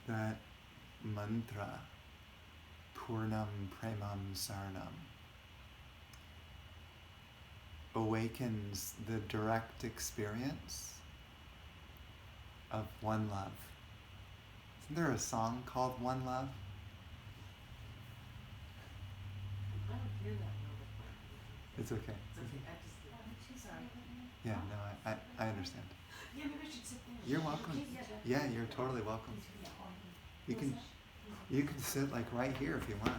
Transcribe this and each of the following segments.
that mantra, Purnam Premam Saranam, awakens the direct experience of one love. Isn't there a song called One Love? I don't hear that number. It's okay. It's okay. Sorry. Yeah, no, I understand. Yeah, maybe I should sit there. You're welcome. Yeah, you're totally welcome. You can sit like right here if you want.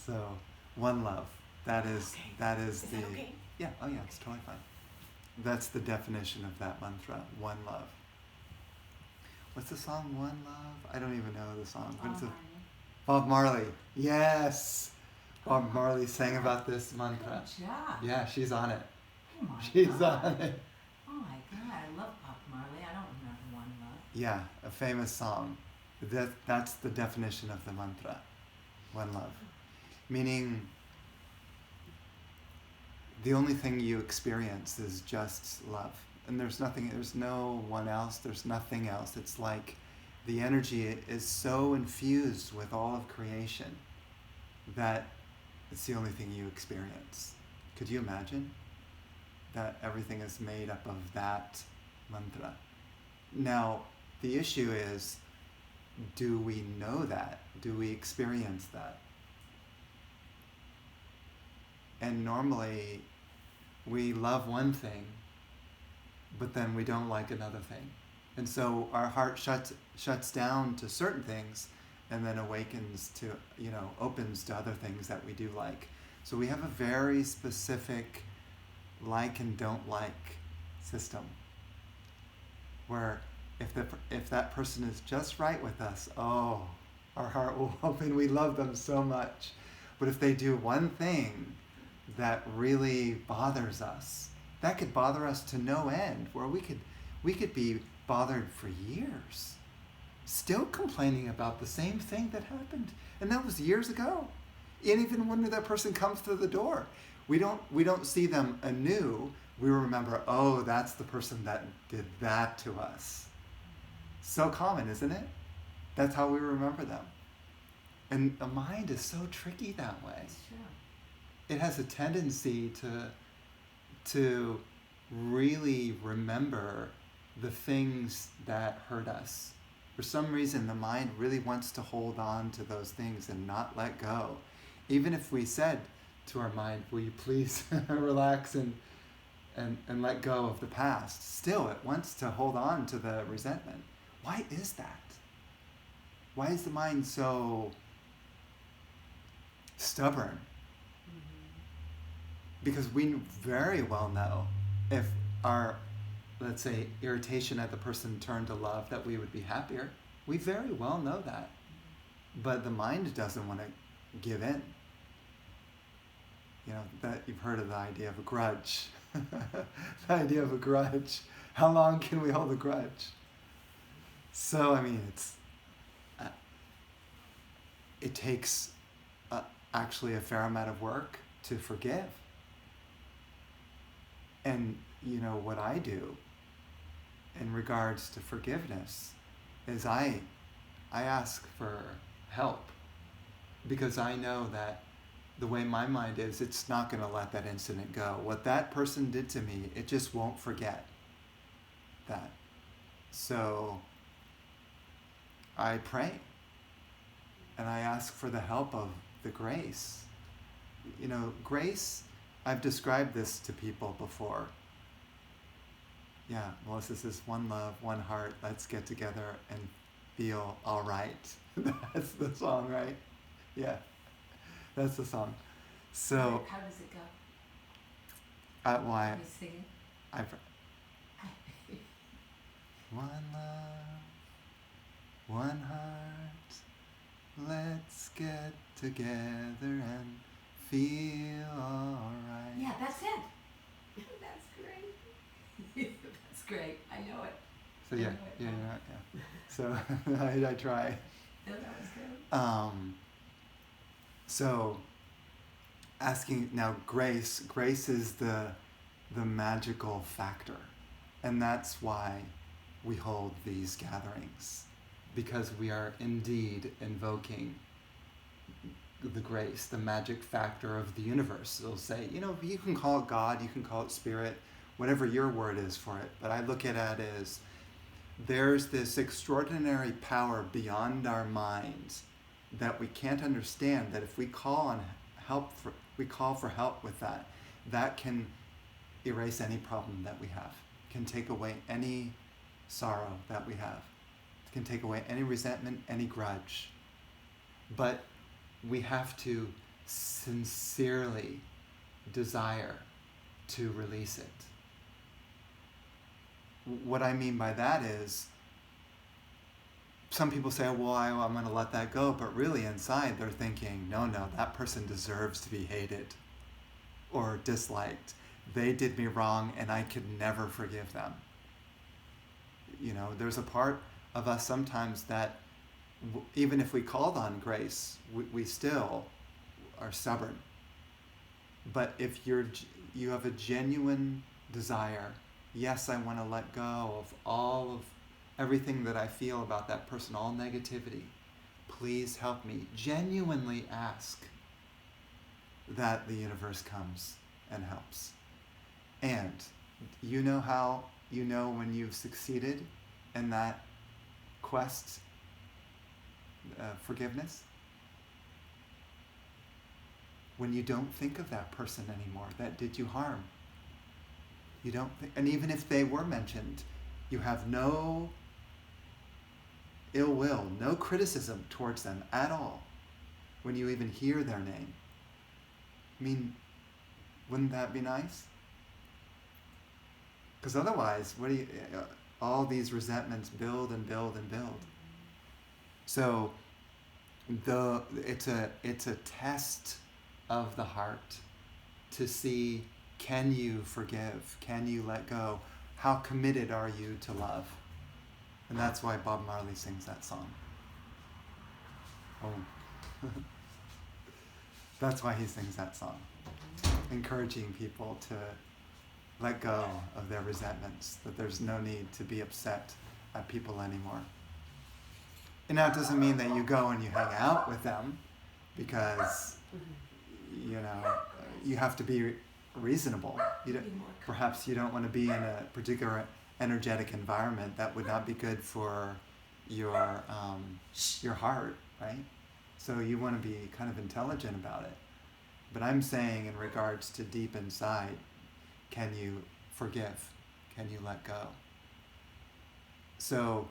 So, one love. That is that the okay? yeah. Oh yeah, it's totally fine. That's the definition of that mantra. One love. What's the song? One love. I don't even know the song. What's it? Bob Marley. Yes. Bob Marley sang about this mantra. Good job. Yeah, she's on it. Oh my She's God. on it. Oh my God, I love Bob Marley. I don't remember One Love. Yeah, a famous song. That's the definition of the mantra. One love. Meaning, the only thing you experience is just love. And there's no one else, there's nothing else. It's like the energy is so infused with all of creation that it's the only thing you experience. Could you imagine that everything is made up of that mantra? Now, the issue is, do we know that? Do we experience that? And normally, we love one thing, but then we don't like another thing. And so our heart shuts down to certain things and then awakens to, opens to other things that we do like. So we have a very specific like and don't like system, where if that person is just right with us, oh, our heart will open. We love them so much. But if they do one thing that really bothers us, that could bother us to no end, where we could be bothered for years, still complaining about the same thing that happened, and that was years ago. And even when that person comes through the door, we don't see them anew. We remember, oh, that's the person that did that to us. So common, isn't it? That's how we remember them. And the mind is so tricky that way. It's true. It has a tendency to really remember the things that hurt us. For some reason, the mind really wants to hold on to those things and not let go. Even if we said to our mind, will you please relax and let go of the past, still it wants to hold on to the resentment. Why is that? Why is the mind so stubborn? Because we very well know if our, let's say, irritation at the person turned to love, that we would be happier. We very well know that. But the mind doesn't want to give in. That you've heard of the idea of a grudge. The idea of a grudge. How long can we hold a grudge? So, it takes actually a fair amount of work to forgive. And what I do in regards to forgiveness is I ask for help, because I know that the way my mind is, it's not going to let that incident go. What that person did to me, it just won't forget that. So I pray and I ask for the help of the grace. Grace, I've described this to people before. Yeah, Melissa says, one love, one heart, let's get together and feel all right. That's the song, right? Yeah, that's the song. So, How does it go? why? Can you sing it? One love, one heart, let's get together and feel all right. Yeah, that's it. That's great. That's great. I know it. So yeah. So I try. Yeah, that was good. So asking now, grace is the magical factor, and that's why we hold these gatherings, because we are indeed invoking the grace, the magic factor of the universe. It'll say, you can call it God, you can call it spirit, whatever your word is for it, but I look at it as there's this extraordinary power beyond our minds that we can't understand, that if we call for help with that, that can erase any problem that we have, can take away any sorrow that we have, can take away any resentment, any grudge. But we have to sincerely desire to release it. What I mean by that is, some people say, well, I'm going to let that go, but really inside they're thinking, no, that person deserves to be hated or disliked. They did me wrong and I could never forgive them. There's a part of us sometimes that even if we called on grace, we still are stubborn. But if you have a genuine desire, yes, I want to let go of everything that I feel about that person, all negativity. Please help me. Genuinely ask that the universe comes and helps. And you know how you know when you've succeeded in that quest, forgiveness? When you don't think of that person anymore that did you harm. You don't think, and even if they were mentioned, you have no ill will, no criticism towards them at all when you even hear their name. I mean, wouldn't that be nice? Because otherwise, all these resentments build and build and build. So it's a test of the heart to see, can you forgive? Can you let go? How committed are you to love? And that's why Bob Marley sings that song. Oh. That's why he sings that song. Encouraging people to let go of their resentments, that there's no need to be upset at people anymore. And now it doesn't mean that you go and you hang out with them, because, you have to be reasonable. Perhaps you don't want to be in a particular energetic environment that would not be good for your heart, right? So you want to be kind of intelligent about it. But I'm saying, in regards to deep inside, can you forgive? Can you let go? So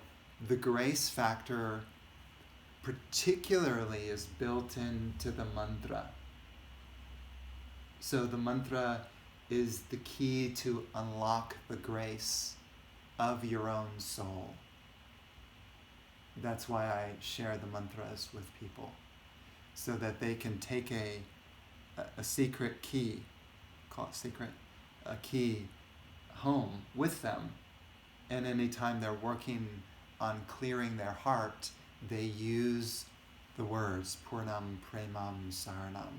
the grace factor particularly is built into the mantra. So the mantra is the key to unlock the grace of your own soul. That's why I share the mantras with people, so that they can take a secret key, call it secret, a key home with them, and anytime they're working on clearing their heart, they use the words Purnam Premam Saranam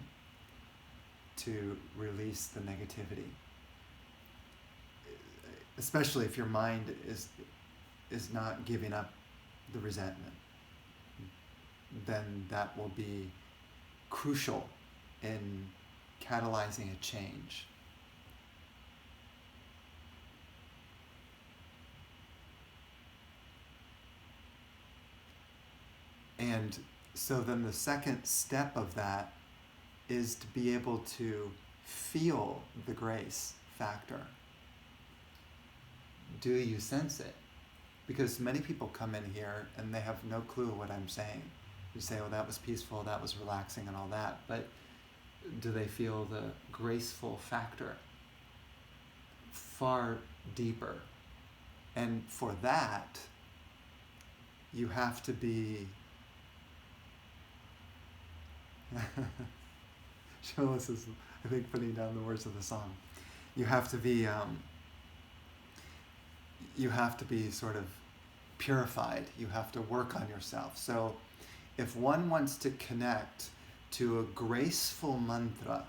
to release the negativity. Especially if your mind is not giving up the resentment, then that will be crucial in catalyzing a change. And so then the second step of that is to be able to feel the grace factor. Do you sense it? Because many people come in here and they have no clue what I'm saying. You say, oh, that was peaceful, that was relaxing and all that, but do they feel the graceful factor? Far deeper. And for that, you have to be... Sholas is, I think, putting down the words of the song. You have to be sort of purified. You have to work on yourself. So if one wants to connect to a graceful mantra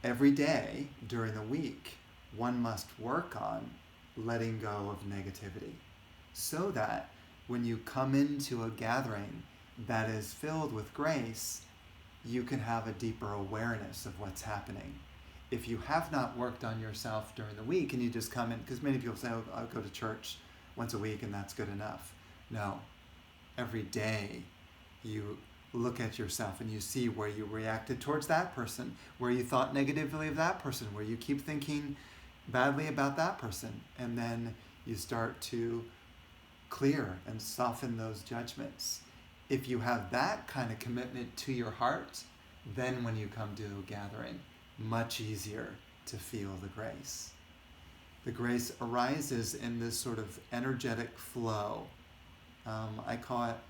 every day during the week, one must work on letting go of negativity. so that when you come into a gathering that is filled with grace, you can have a deeper awareness of what's happening. If you have not worked on yourself during the week and you just come in, because many people say, oh, I'll go to church once a week and that's good enough. No. Every day you look at yourself and you see where you reacted towards that person, where you thought negatively of that person, where you keep thinking badly about that person. And then you start to clear and soften those judgments. If you have that kind of commitment to your heart, then when you come to a gathering, much easier to feel the grace. The grace arises in this sort of energetic flow.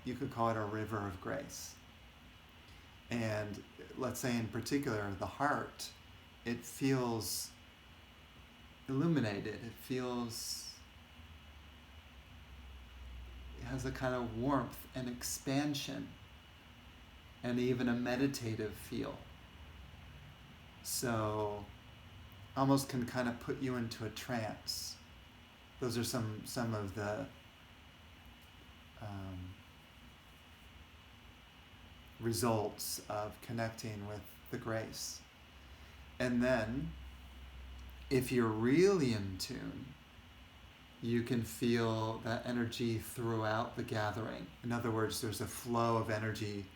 You could call it a river of grace. And let's say in particular, the heart, it feels illuminated. It has a kind of warmth and expansion and even a meditative feel. So almost can kind of put you into a trance. Those are some of the results of connecting with the grace. And then, if you're really in tune, you can feel that energy throughout the gathering. In other words, there's a flow of energy,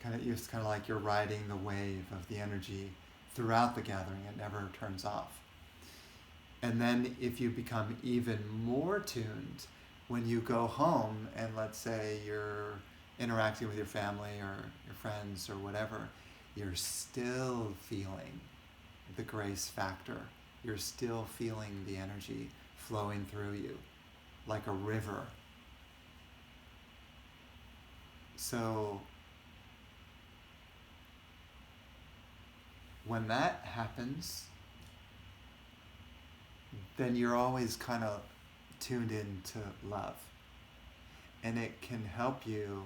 it's kind of like you're riding the wave of the energy throughout the gathering. It never turns off. And then if you become even more tuned, when you go home and let's say you're interacting with your family or your friends or whatever, you're still feeling the grace factor. You're still feeling the energy flowing through you like a river. So when that happens, then you're always kind of tuned into love. And it can help you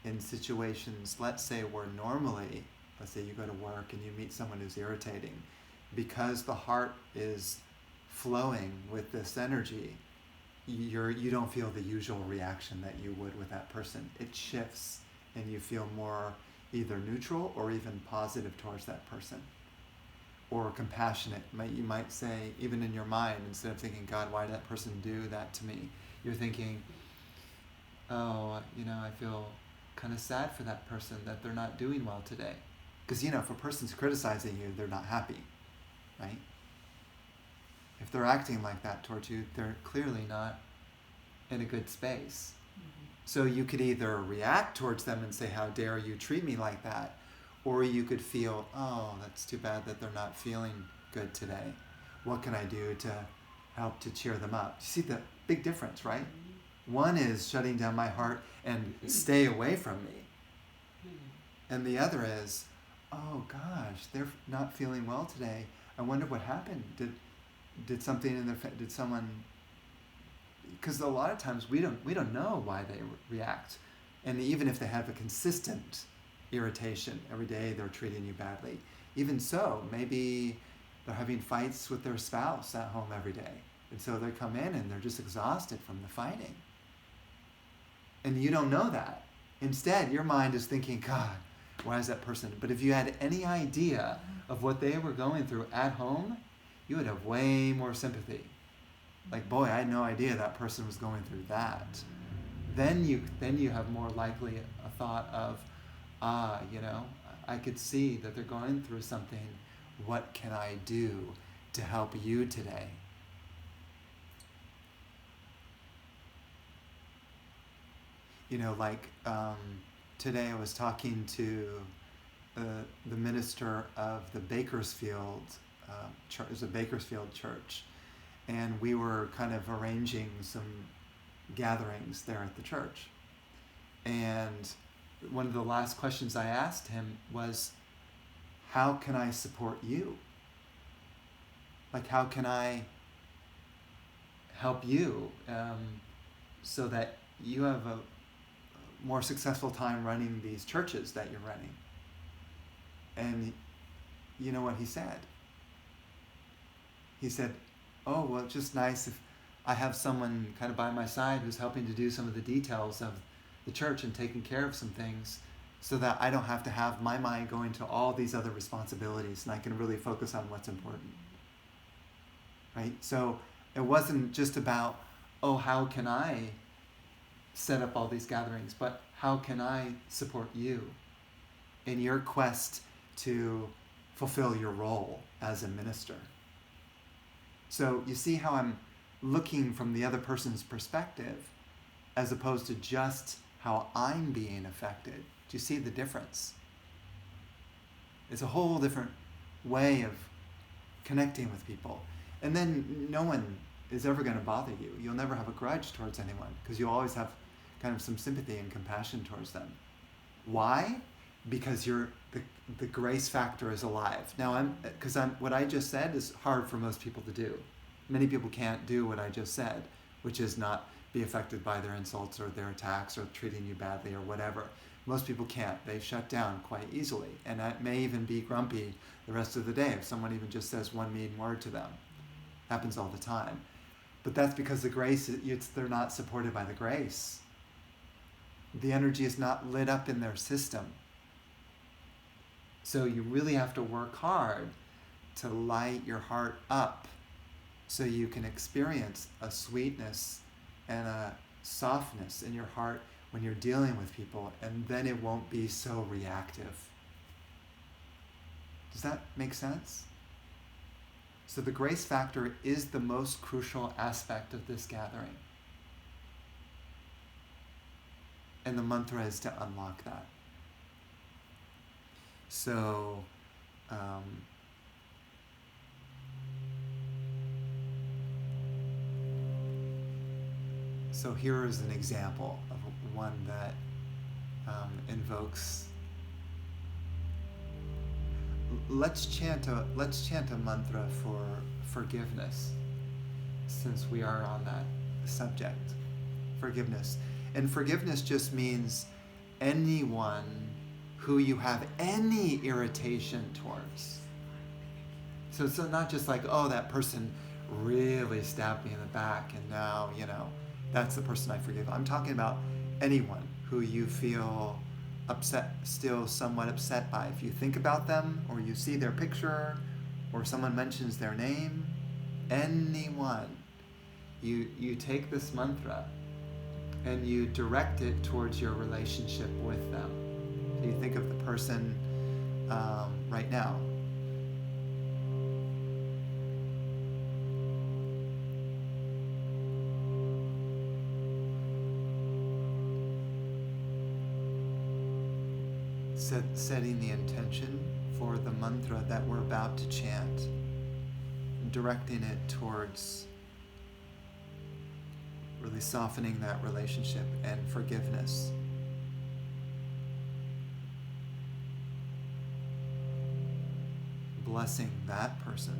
in situations, let's say where normally, let's say you go to work and you meet someone who's irritating, because the heart is flowing with this energy, you don't feel the usual reaction that you would with that person. It shifts and you feel more either neutral or even positive towards that person. Or compassionate. You might say, even in your mind, instead of thinking, God, why did that person do that to me? You're thinking, oh, I feel kind of sad for that person that they're not doing well today. Because, if a person's criticizing you, they're not happy, right? If they're acting like that towards you, they're clearly not in a good space. Mm-hmm. So you could either react towards them and say, how dare you treat me like that? Or you could feel, oh, that's too bad that they're not feeling good today. What can I do to help to cheer them up? You see the big difference, right? Mm-hmm. One is shutting down my heart and stay away from me. Mm-hmm. And the other is, oh gosh, they're not feeling well today. I wonder what happened. Did something in their did someone? Because a lot of times we don't know why they react, and even if they have a consistent irritation every day, they're treating you badly. Even so, maybe they're having fights with their spouse at home every day, and so they come in and they're just exhausted from the fighting. And you don't know that. Instead, your mind is thinking, God, why is that person? But if you had any idea of what they were going through at home, you would have way more sympathy. Like, boy, I had no idea that person was going through that. Then you have more likely a thought of, I could see that they're going through something. What can I do to help you today? Today I was talking to the minister of the Bakersfield church. There's a Bakersfield church, and we were kind of arranging some gatherings there at the church. And one of the last questions I asked him was, how can I support you? Like, how can I help you so that you have a more successful time running these churches that you're running? And you know what he said? He said, oh, well, it's just nice if I have someone kind of by my side who's helping to do some of the details of the church and taking care of some things so that I don't have to have my mind going to all these other responsibilities and I can really focus on what's important. Right? So it wasn't just about, oh, how can I set up all these gatherings, but how can I support you in your quest to fulfill your role as a minister? So you see how I'm looking from the other person's perspective as opposed to just how I'm being affected. Do you see the difference? It's a whole different way of connecting with people. And then no one is ever going to bother you. You'll never have a grudge towards anyone because you always have kind of some sympathy and compassion towards them. Why? Because the grace factor is alive. Now, what I just said is hard for most people to do. Many people can't do what I just said, which is not be affected by their insults or their attacks or treating you badly or whatever. Most people can't. They shut down quite easily. And I may even be grumpy the rest of the day if someone even just says one mean word to them. Happens all the time. But that's because the grace, they're not supported by the grace. The energy is not lit up in their system. So you really have to work hard to light your heart up so you can experience a sweetness and a softness in your heart when you're dealing with people, and then it won't be so reactive. Does that make sense? So the grace factor is the most crucial aspect of this gathering. And the mantra is to unlock that. So, so here is an example of one that invokes. Let's chant a mantra for forgiveness, since we are on that subject. Forgiveness. And forgiveness just means anyone who you have any irritation towards. So it's not just like, oh, that person really stabbed me in the back and now, that's the person I forgive. I'm talking about anyone who you feel upset, still somewhat upset by. If you think about them or you see their picture or someone mentions their name, anyone, you take this mantra and you direct it towards your relationship with them. So you think of the person right now. Setting the intention for the mantra that we're about to chant, directing it towards really softening that relationship and forgiveness. Blessing that person.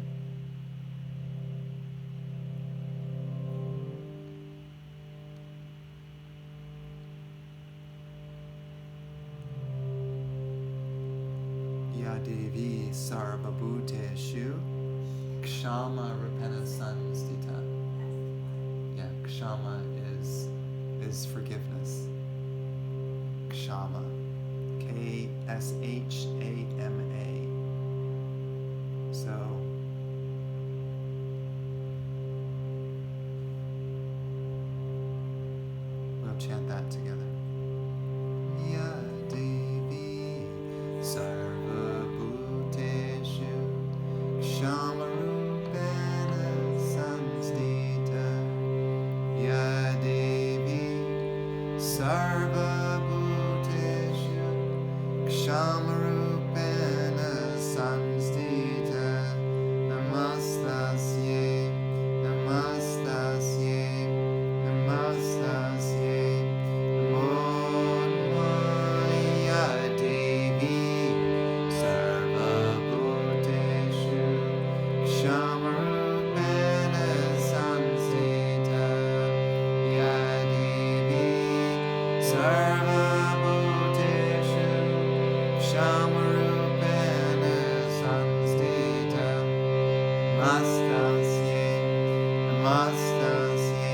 Ya Devi Sarvabhuteshu Kshama Rupena Sanstita. Yeah, Kshama is forgiveness. Kshama. K-S-H-A-M-A. So we'll chant that together. Ya Devi Sarvabhuteshu Kshamarupena Sanstita. Ya Devi Sarvabhuteshu Kshamarupena Sanstita. Namastasye, Namastasye, Namastasye. Namo Maya Devi Sarvabhuteshu Kshamarupena Sanstita. Ya Devi Sarvabhuteshu Kshamarupena Sanstita. Namastasye, Namastasye.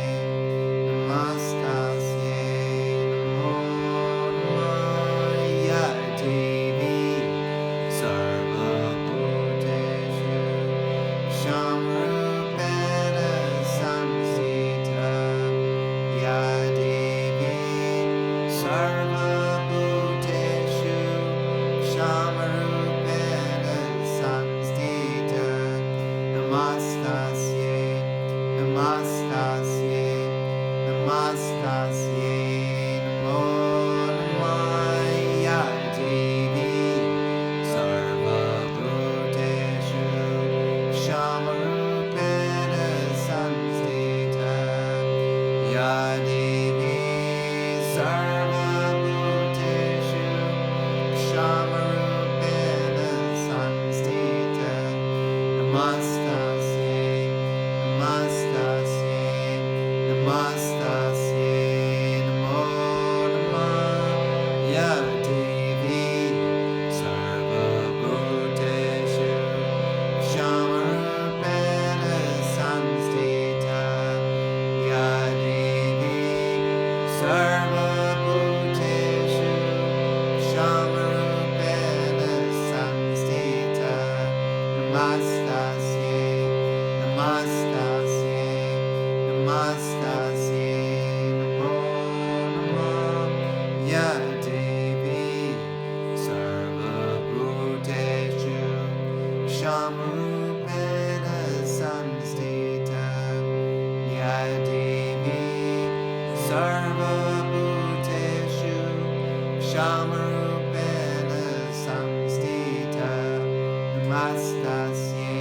Kshamarupena samstita. Namastasye,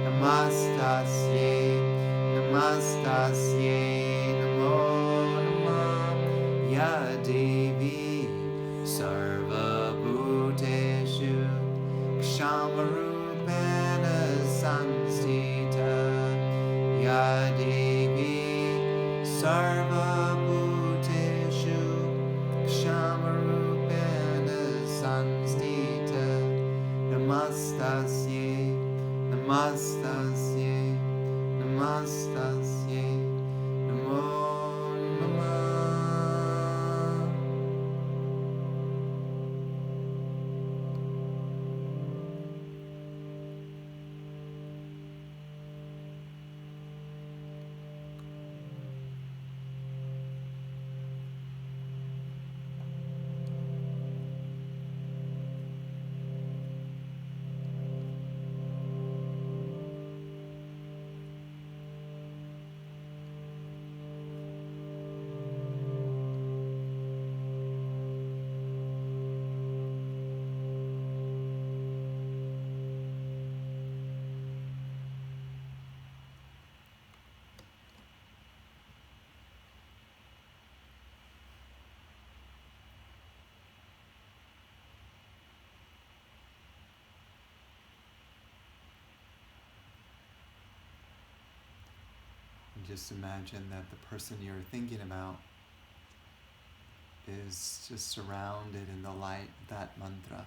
namastasye, namastasye, namo namah. Ya Devi sarvabhuteshu kshamarupena samstita. Ya Devi sarvabhuteshu kshamarupena samstita. Namastasye, namastasye, namastasye, namo namah. And just imagine that the person you're thinking about is just surrounded in the light of that mantra.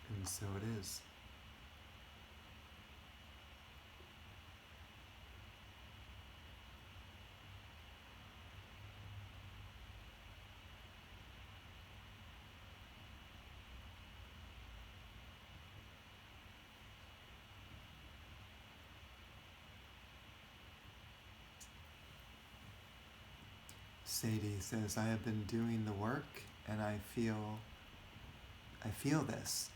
And so it is. Sadie says, I have been doing the work and I feel this.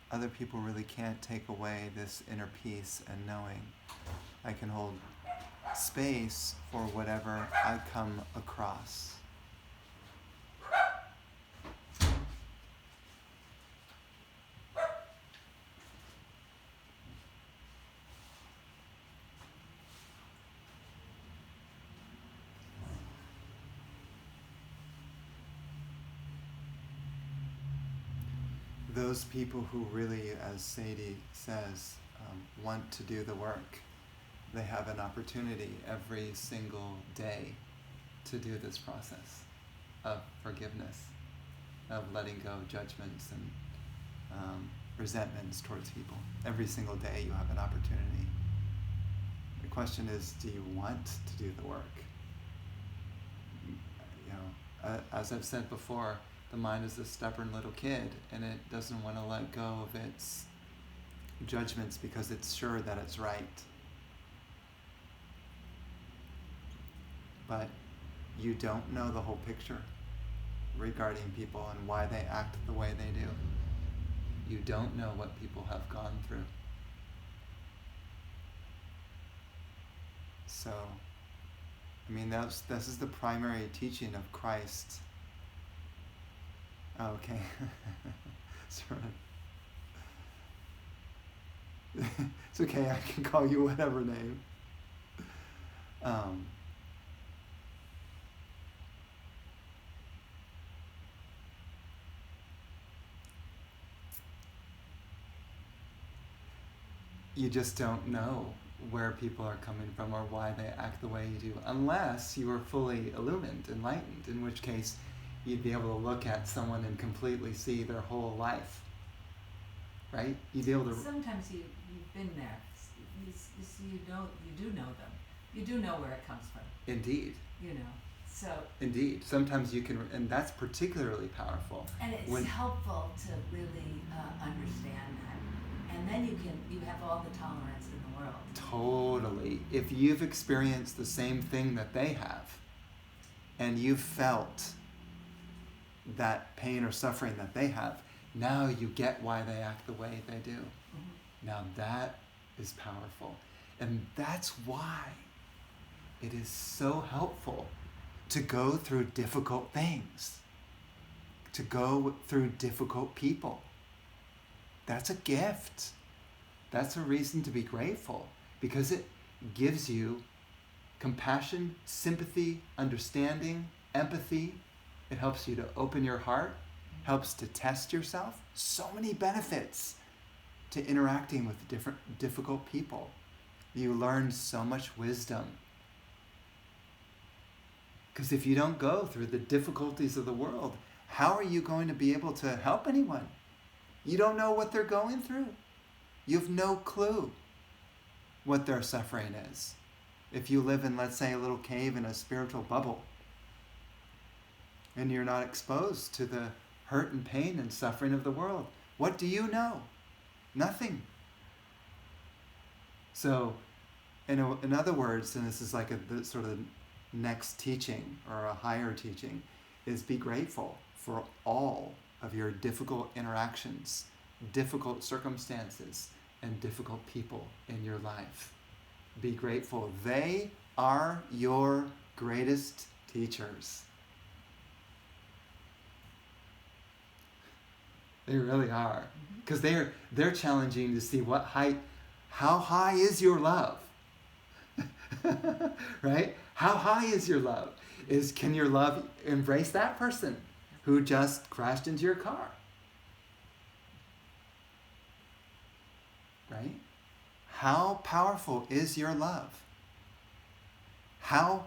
Other people really can't take away this inner peace and knowing I can hold space for whatever I come across. Those people who really, as Sadie says, want to do the work, they have an opportunity every single day to do this process of forgiveness, of letting go of judgments and resentments towards people. Every single day you have an opportunity. The question is, do you want to do the work? You know, as I've said before, the mind is a stubborn little kid, and it doesn't want to let go of its judgments because it's sure that it's right. But you don't know the whole picture. regarding people and why they act the way they do. You don't know what people have gone through. So, I mean, this is the primary teaching of Christ. Oh, okay. Sorry. It's okay, I can call you whatever name. You just don't know where people are coming from or why they act the way you do, unless you are fully illumined, enlightened, in which case you'd be able to look at someone and completely see their whole life. Right? You'd be able to... Sometimes you've been there. You do know them. You do know where it comes from. Indeed. You know, so... Indeed. Sometimes you can, and that's particularly powerful. And it's helpful to really understand that. And then you have all the tolerance in the world. Totally. If you've experienced the same thing that they have, and you've felt that pain or suffering that they have, now you get why they act the way they do. Mm-hmm. Now that is powerful. And that's why it is so helpful to go through difficult things, to go through difficult people. That's a gift. That's a reason to be grateful, because it gives you compassion, sympathy, understanding, empathy. It helps you to open your heart, helps to test yourself. So many benefits to interacting with difficult people. You learn so much wisdom. Because if you don't go through the difficulties of the world, how are you going to be able to help anyone? You don't know what they're going through. You have no clue what their suffering is. If you live in, let's say, a little cave in a spiritual bubble, and you're not exposed to the hurt and pain and suffering of the world, what do you know? Nothing. So, in other words, and this is like the sort of next teaching or a higher teaching, is be grateful for all of your difficult interactions, difficult circumstances, and difficult people in your life. Be grateful. They are your greatest teachers. They really are. Because they're challenging to see how high is your love? Right? How high is your love? Can your love embrace that person who just crashed into your car? Right? How powerful is your love? How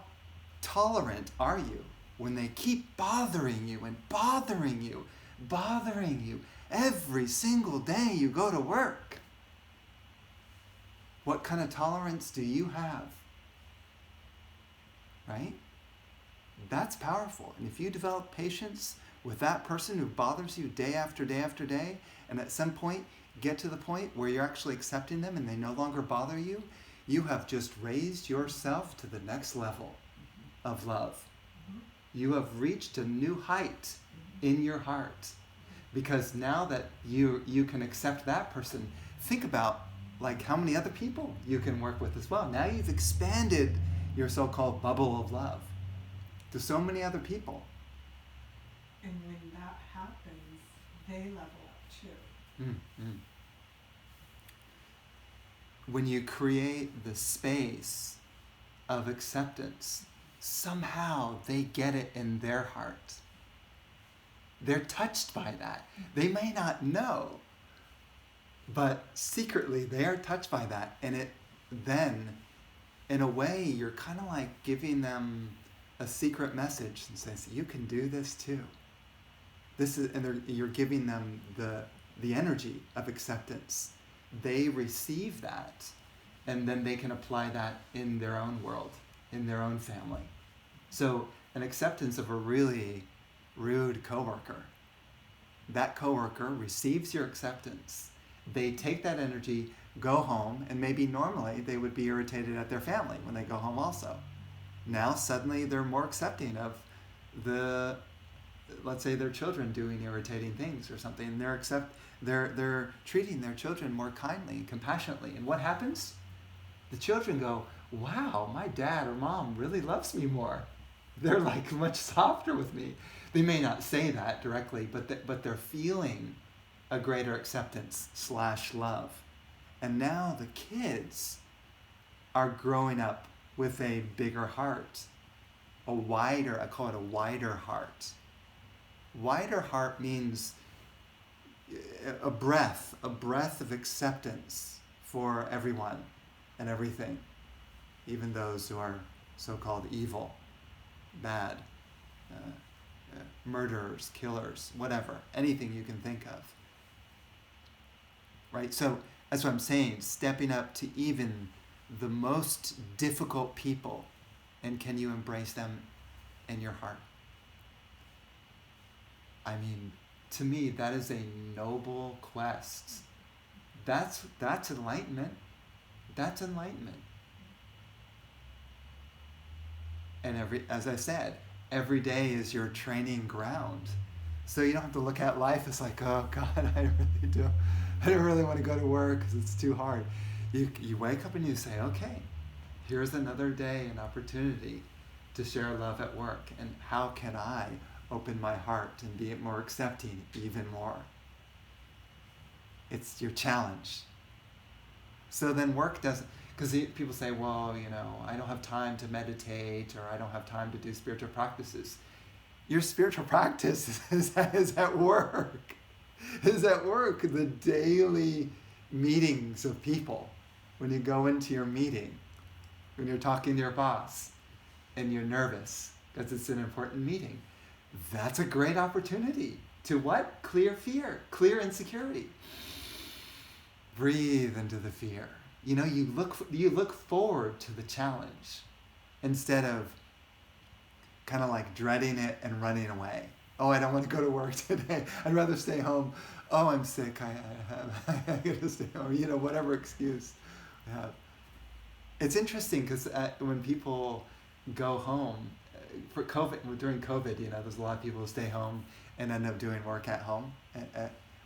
tolerant are you when they keep bothering you and bothering you, bothering you every single day you go to work? What kind of tolerance do you have? Right? That's powerful. And if you develop patience with that person who bothers you day after day after day, and at some point get to the point where you're actually accepting them and they no longer bother you, you have just raised yourself to the next level of love. You have reached a new height in your heart. Because now that you can accept that person, think about like how many other people you can work with as well. Now you've expanded your so-called bubble of love to so many other people. And when that happens, they level up too. Mm-hmm. When you create the space of acceptance, somehow they get it in their heart. They're touched by that. They may not know, but secretly they are touched by that. And it then, in a way, you're kind of like giving them a secret message and says, you can do this too. You're giving them the energy of acceptance. They receive that, and then they can apply that in their own world, in their own family. So an acceptance of a really rude coworker. That coworker receives your acceptance. They take that energy, go home, and maybe normally they would be irritated at their family when they go home also. Now suddenly they're more accepting of let's say their children doing irritating things or something, and they're treating their children more kindly and compassionately. And what happens? The children go, wow, my dad or mom really loves me more. They're like much softer with me. They may not say that directly, but they're feeling a greater acceptance / love. And now the kids are growing up with a bigger heart, I call it a wider heart. Wider heart means a breadth of acceptance for everyone and everything, even those who are so-called evil, bad, murderers, killers, whatever, anything you can think of. Right? So that's what I'm saying, stepping up to even the most difficult people, and can you embrace them in your heart? I mean, to me, that is a noble quest. That's enlightenment. That's enlightenment. And as I said, every day is your training ground. So you don't have to look at life as like, oh God, I don't really want to go to work because it's too hard. You wake up and you say, okay, here's another day, an opportunity to share love at work. And how can I open my heart and be more accepting even more? It's your challenge. So then work doesn't, because people say, well, I don't have time to meditate, or I don't have time to do spiritual practices. Your spiritual practice is at work. Is at work, the daily meetings of people. When you go into your meeting, when you're talking to your boss, and you're nervous because it's an important meeting, that's a great opportunity to what? Clear fear, clear insecurity. Breathe into the fear. You look forward to the challenge instead of kind of like dreading it and running away. Oh, I don't want to go to work today. I'd rather stay home. Oh, I'm sick. I gotta stay home. Whatever excuse we have. It's interesting because when people go home for COVID, during COVID, there's a lot of people who stay home and end up doing work at home.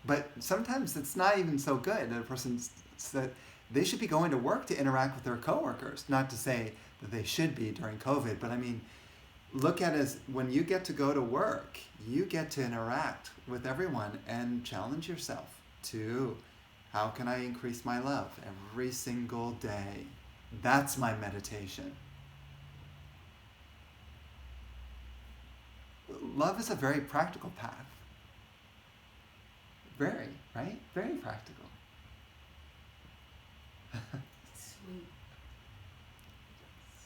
But sometimes it's not even so good. A person said they should be going to work to interact with their coworkers. Not to say that they should be during COVID, but I mean, look at it as when you get to go to work, you get to interact with everyone and challenge yourself to, how can I increase my love every single day? That's my meditation. Love is a very practical path. Very, right? Very practical. Sweet.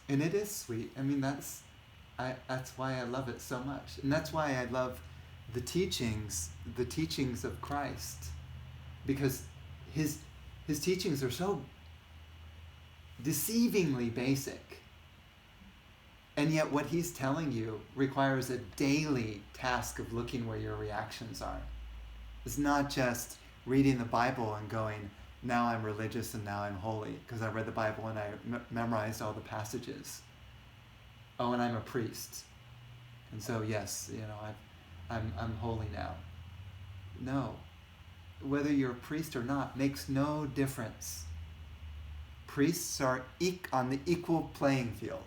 And it is sweet. I mean, that's why I love it so much. And that's why I love the teachings of Christ. Because his teachings are so deceivingly basic. And yet what he's telling you requires a daily task of looking where your reactions are. It's not just reading the Bible and going, now I'm religious and now I'm holy, because I read the Bible and I memorized all the passages. Oh, and I'm a priest. And so, yes, I'm holy now. No. Whether you're a priest or not makes no difference. Priests are on the equal playing field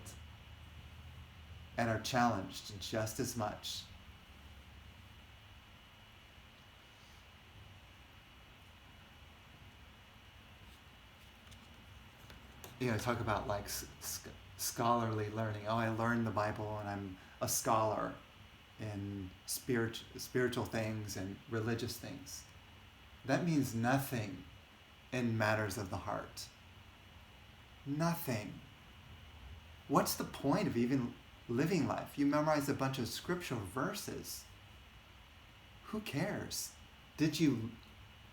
and are challenged just as much. Talk about like scholarly learning. Oh, I learned the Bible and I'm a scholar in spiritual things and religious things. That means nothing in matters of the heart. Nothing. What's the point of even living life? You memorize a bunch of scriptural verses. Who cares? Did you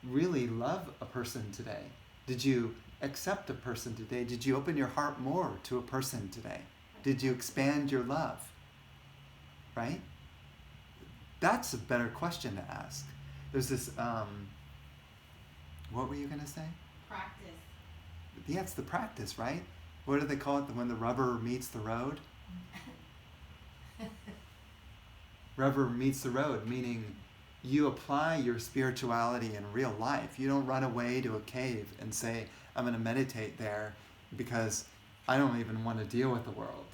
really love a person today? Did you accept a person today? Did you open your heart more to a person today? Did you expand your love? Right? That's a better question to ask. There's this, what were you going to say? Practice. Yeah, it's the practice, right? What do they call it? When the rubber meets the road? rubber meets the road, meaning you apply your spirituality in real life. You don't run away to a cave and say, I'm going to meditate there because I don't even want to deal with the world.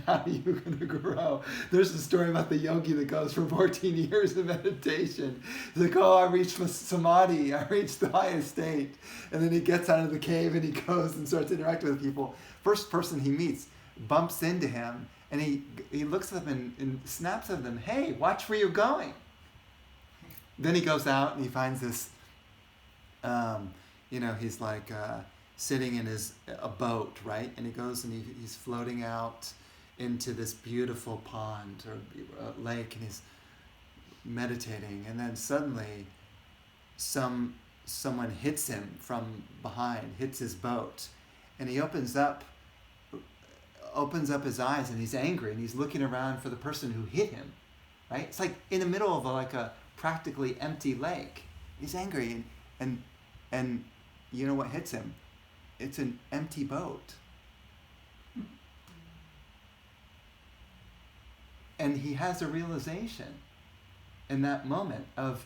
How are you going to grow? There's a story about the yogi that goes for 14 years of meditation. He's like, oh, I reached samadhi. I reached the highest state. And then he gets out of the cave and he goes and starts interacting with people. First person he meets bumps into him and he looks at them and snaps at them, hey, watch where you're going. Then he goes out and he finds this, he's like sitting in a boat, right? And he goes and he's floating out into this beautiful pond or lake, and he's meditating. And then suddenly someone hits him from behind, hits his boat, and he opens up his eyes and he's angry and he's looking around for the person who hit him, right? It's like in the middle of a practically empty lake. He's angry and you know what hits him? It's an empty boat. And he has a realization in that moment of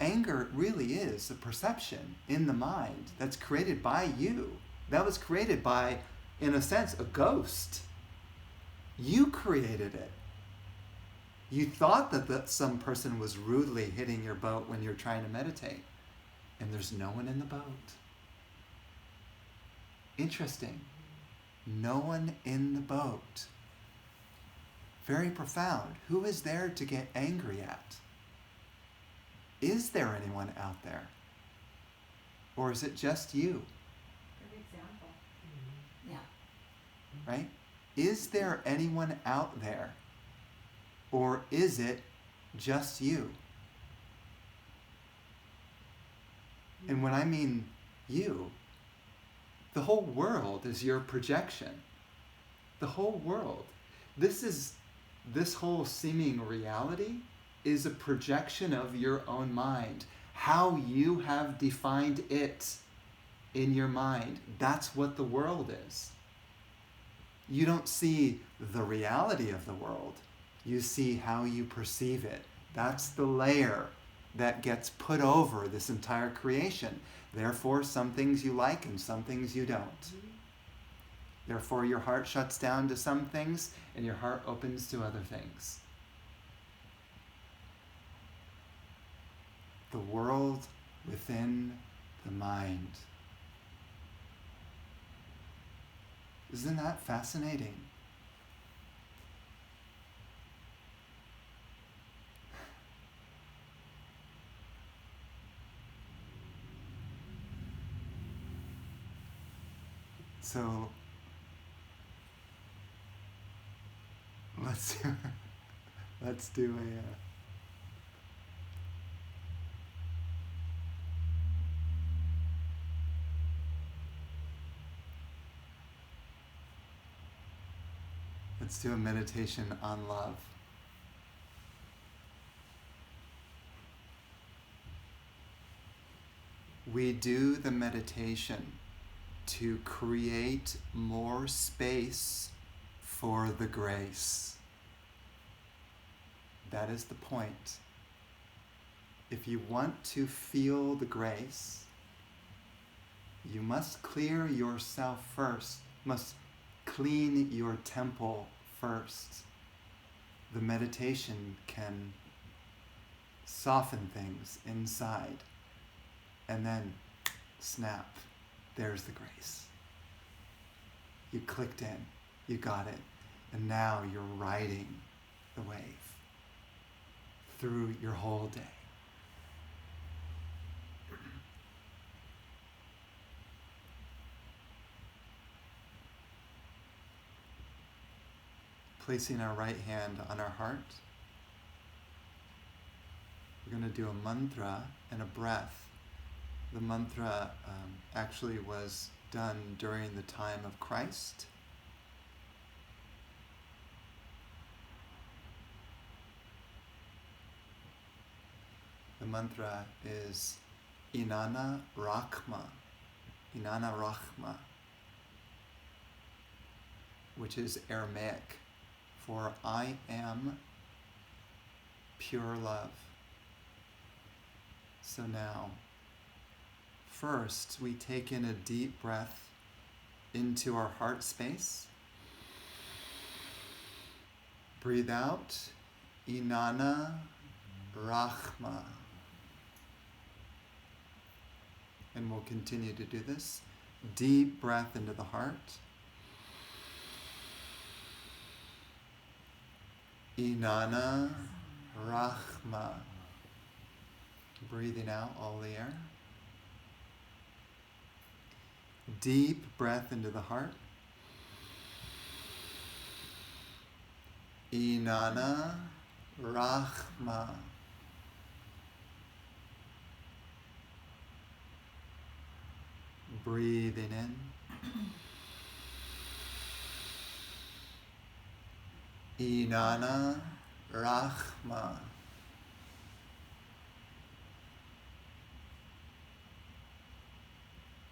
anger really is a perception in the mind that's created by you. That was created by, in a sense, a ghost. You created it. You thought that some person was rudely hitting your boat when you're trying to meditate, and there's no one in the boat. Interesting. No one in the boat. Very profound. Who is there to get angry at? Is there anyone out there? Or is it just you? Good example. Yeah. Right? Is there anyone out there? Or is it just you? And when I mean you, the whole world is your projection. The whole world. This whole seeming reality is a projection of your own mind. How you have defined it in your mind. That's what the world is. You don't see the reality of the world. You see how you perceive it. That's the layer that gets put over this entire creation. Therefore, some things you like and some things you don't. Therefore, your heart shuts down to some things and your heart opens to other things. The world within the mind. Isn't that fascinating? So let's do a meditation on love. We do the meditation to create more space for the grace. That is the point. If you want to feel the grace, you must clear yourself first, must clean your temple first. The meditation can soften things inside, and then snap, there's the grace. You clicked in, you got it, and now you're riding the wave through your whole day. Placing our right hand on our heart, we're going to do a mantra and a breath. The mantra actually was done during the time of Christ. The mantra is Inanna Rachma, which is Aramaic for I am pure love. So now, first we take in a deep breath into our heart space. Breathe out, Inanna Rachma. And we'll continue to do this. Deep breath into the heart. Inanna Rachma. Breathing out all the air. Deep breath into the heart. Inanna Rachma. Breathing in. Inanna Rachma.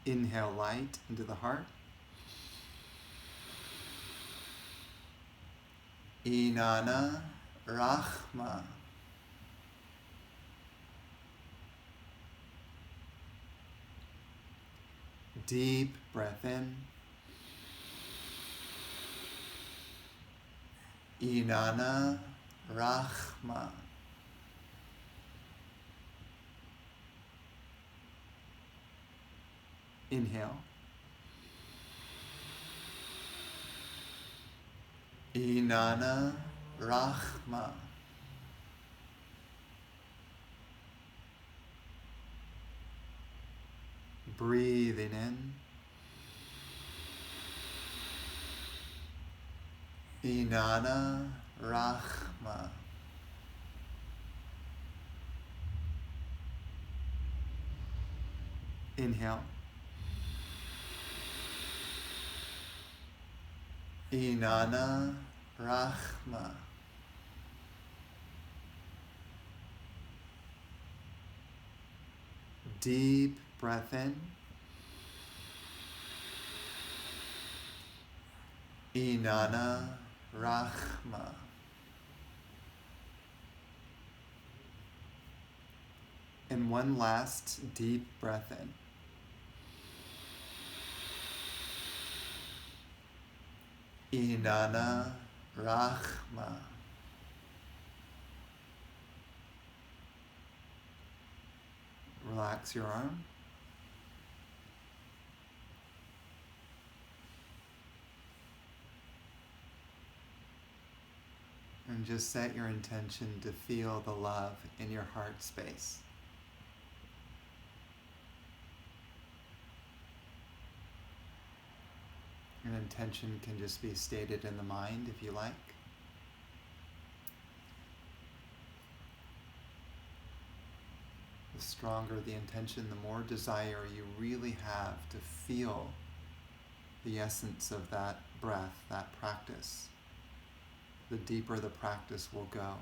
Inhale light into the heart. Inanna Rachma. Deep breath in. Inanna Rachma. Inhale. Inanna Rachma. Breathing in. Inanna Rachma. Inhale. Inanna Rachma. Deep breath in. Inanna Rachma. And one last deep breath in. Inanna Rachma. Relax your arm. And just set your intention to feel the love in your heart space. An intention can just be stated in the mind if you like. The stronger the intention, the more desire you really have to feel the essence of that breath, that practice. The deeper the practice will go.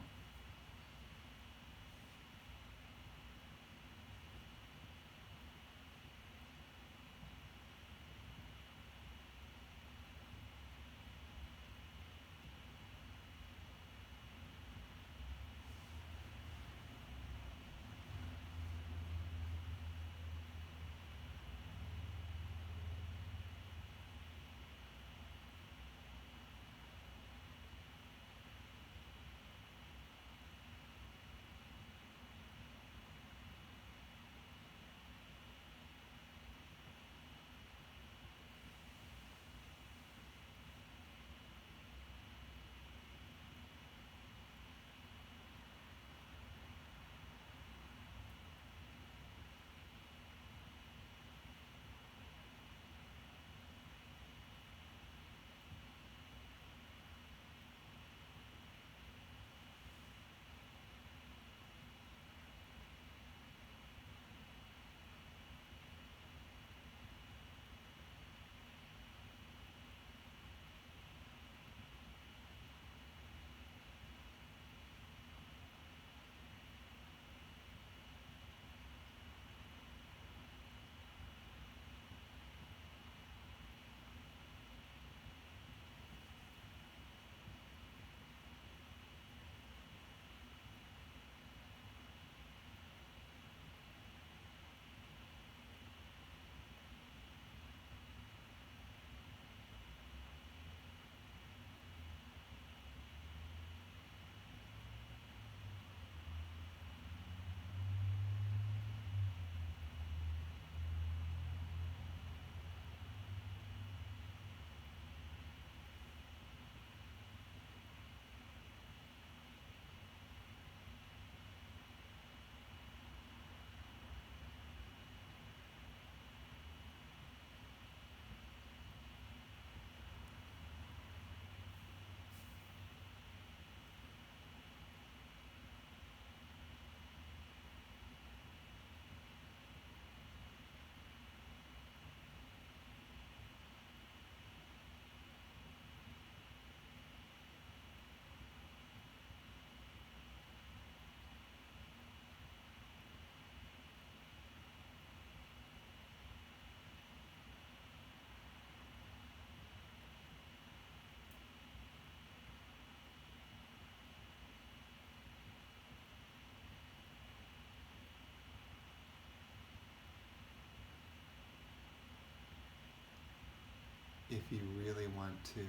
if you really want to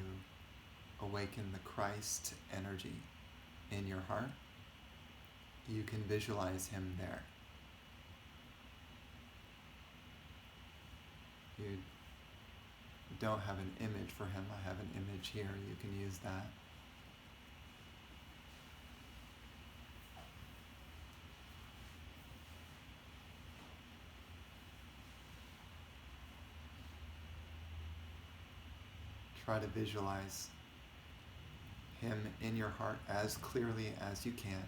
awaken the Christ energy in your heart, you can visualize him there. You don't have an image for him. I have an image here. You can use that. Try to visualize him in your heart as clearly as you can.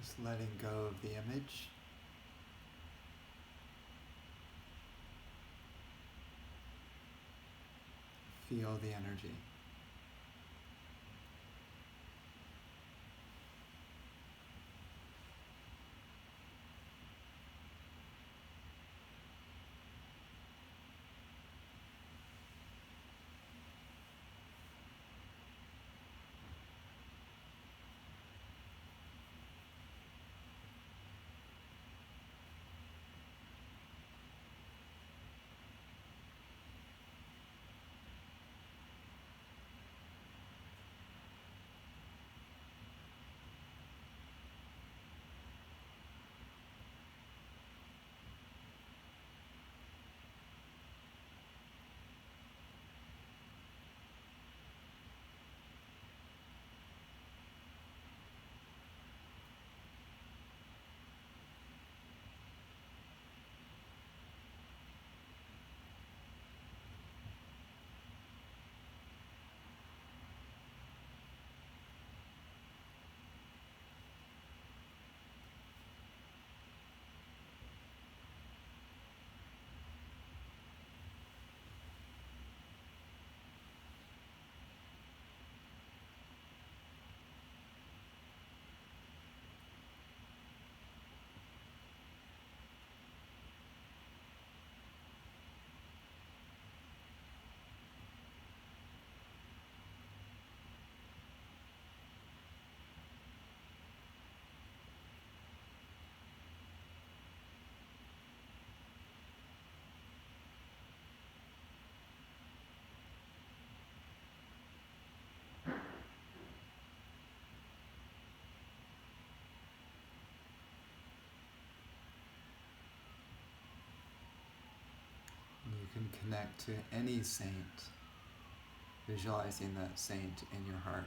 Just letting go of the image. Feel the energy. You can connect to any saint visualizing that saint in your heart.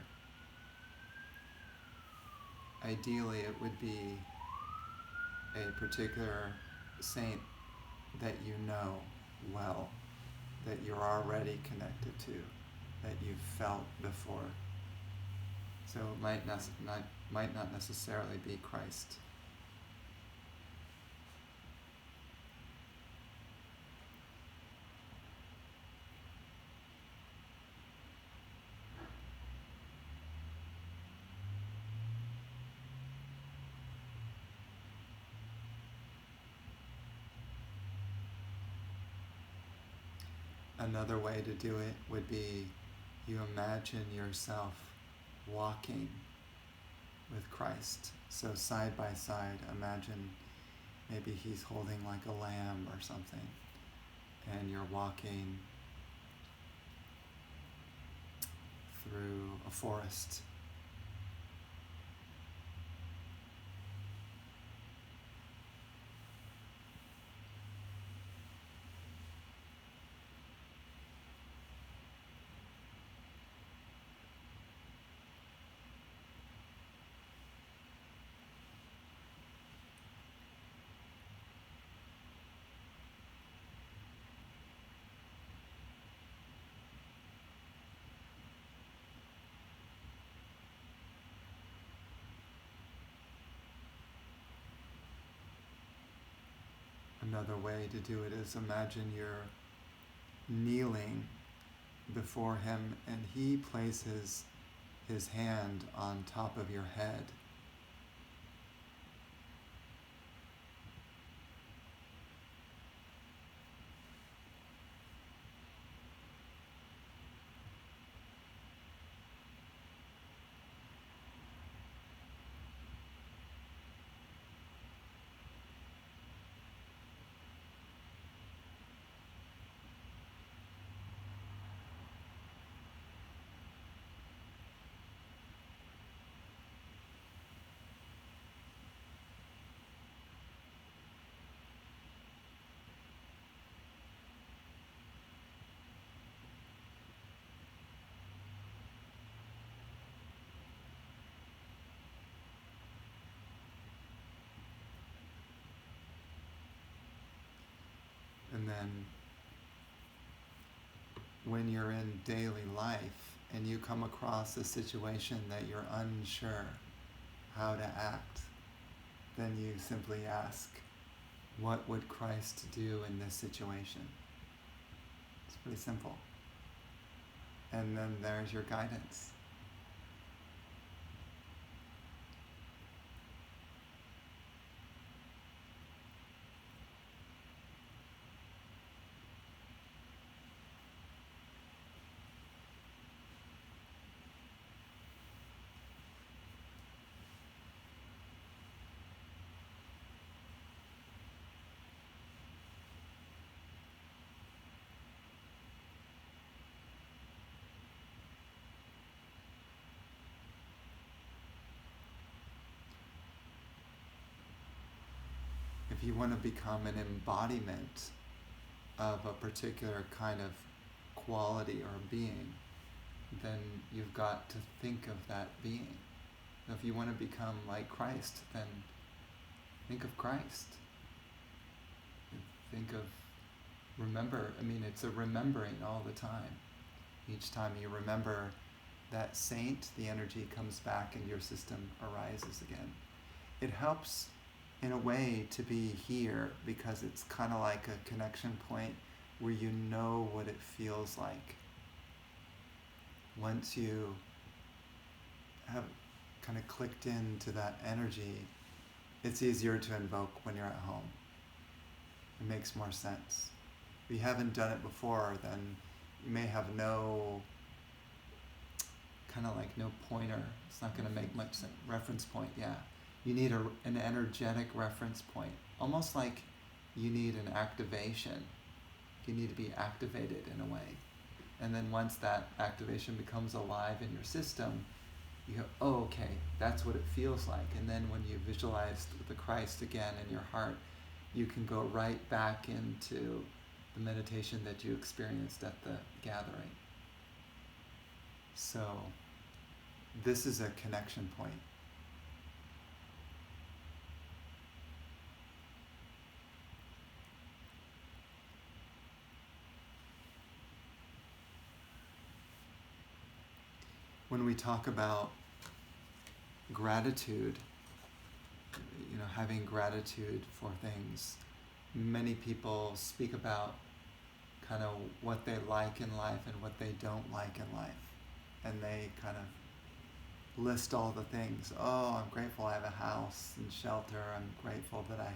Ideally, it would be a particular saint that you know well, that you're already connected to, that you've felt before. So it might not necessarily be Christ. Another way to do it would be you imagine yourself walking with Christ. So side by side, imagine maybe he's holding like a lamb or something, and you're walking through a forest. Another way to do it is imagine you're kneeling before him and he places his hand on top of your head. And then when you're in daily life and you come across a situation that you're unsure how to act, then you simply ask, what would Christ do in this situation? It's pretty simple. And then there's your guidance. If you want to become an embodiment of a particular kind of quality or being, then you've got to think of that being. If you want to become like Christ, then think of Christ. Think of, it's a remembering all the time. Each time you remember that saint, the energy comes back and your system arises again. It helps in a way to be here because it's kind of like a connection point where you know what it feels like. Once you have kind of clicked into that energy, it's easier to invoke when you're at home. It makes more sense. If you haven't done it before, then you may have no pointer. It's not going to make much sense. Reference point, yeah. You need an energetic reference point, almost like you need an activation. You need to be activated in a way. And then once that activation becomes alive in your system, you go, oh, okay, that's what it feels like. And then when you visualize the Christ again in your heart, you can go right back into the meditation that you experienced at the gathering. So this is a connection point. When we talk about gratitude, having gratitude for things, many people speak about kind of what they like in life and what they don't like in life. And they kind of list all the things. Oh, I'm grateful I have a house and shelter. I'm grateful that I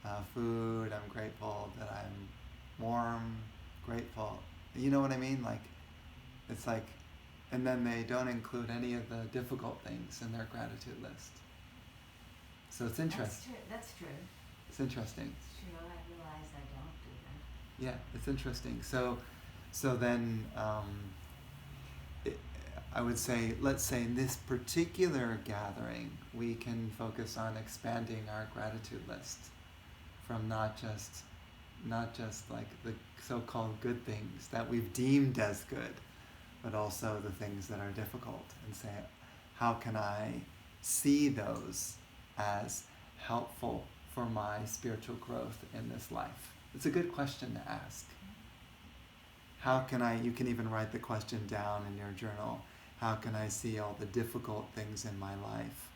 have food. I'm grateful that I'm warm, grateful. You know what I mean? Like, it's like, and then they don't include any of the difficult things in their gratitude list. So it's interesting. That's true. It's interesting. It's true. I realize I don't do that. Yeah, it's interesting. So then I would say, let's say in this particular gathering, we can focus on expanding our gratitude list from not just like the so-called good things that we've deemed as good, but also the things that are difficult, and say, how can I see those as helpful for my spiritual growth in this life? It's a good question to ask. How can you can even write the question down in your journal. How can I see all the difficult things in my life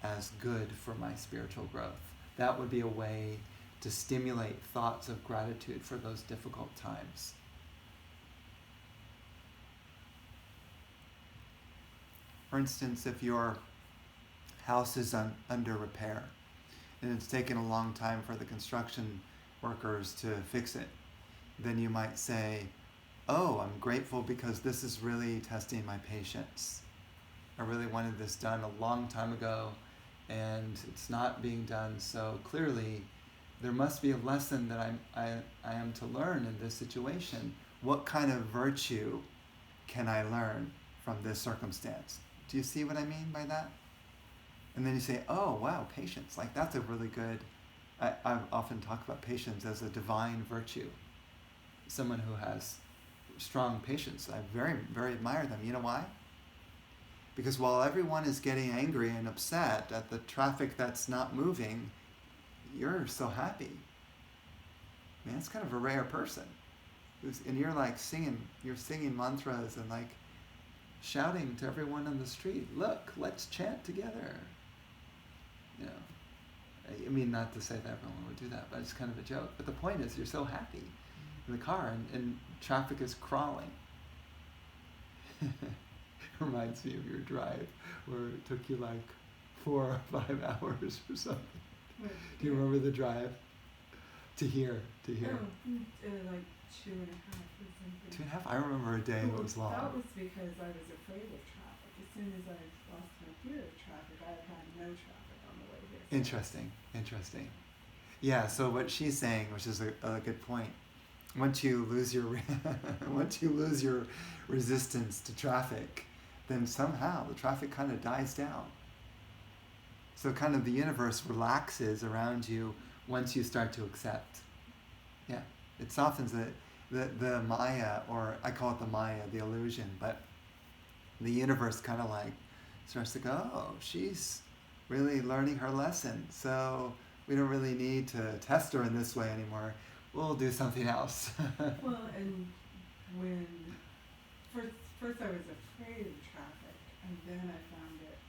as good for my spiritual growth? That would be a way to stimulate thoughts of gratitude for those difficult times. For instance, if your house is under repair and it's taken a long time for the construction workers to fix it, then you might say, oh, I'm grateful because this is really testing my patience. I really wanted this done a long time ago and it's not being done, so clearly there must be a lesson that I am to learn in this situation. What kind of virtue can I learn from this circumstance? Do you see what I mean by that? And then you say, oh, wow, patience. Like, that's a really good... I often talk about patience as a divine virtue. Someone who has strong patience, I very, very admire them. You know why? Because while everyone is getting angry and upset at the traffic that's not moving, you're so happy. Man, it's kind of a rare person. And you're like singing mantras and like shouting to everyone on the street, look, let's chant together. I mean, not to say that everyone would do that, but it's kind of a joke. But the point is, you're so happy in the car and traffic is crawling. Reminds me of your drive where it took you like 4 or 5 hours or something. Do you remember the drive? To here. Oh, like 2.5 or something. 2.5? I remember a day it was long. That was because I was afraid of traffic. As soon as I lost my fear of traffic, I had no traffic on the way here. Interesting. Yeah, so what she's saying, which is a good point, once you lose your resistance to traffic, then somehow the traffic kind of dies down. So kind of the universe relaxes around you once you start to accept. Yeah, it softens the Maya, or I call it the Maya, the illusion, but the universe kind of like starts to go, oh, she's really learning her lesson, so we don't really need to test her in this way anymore. We'll do something else. Well, and when first I was afraid of traffic, and then I found it,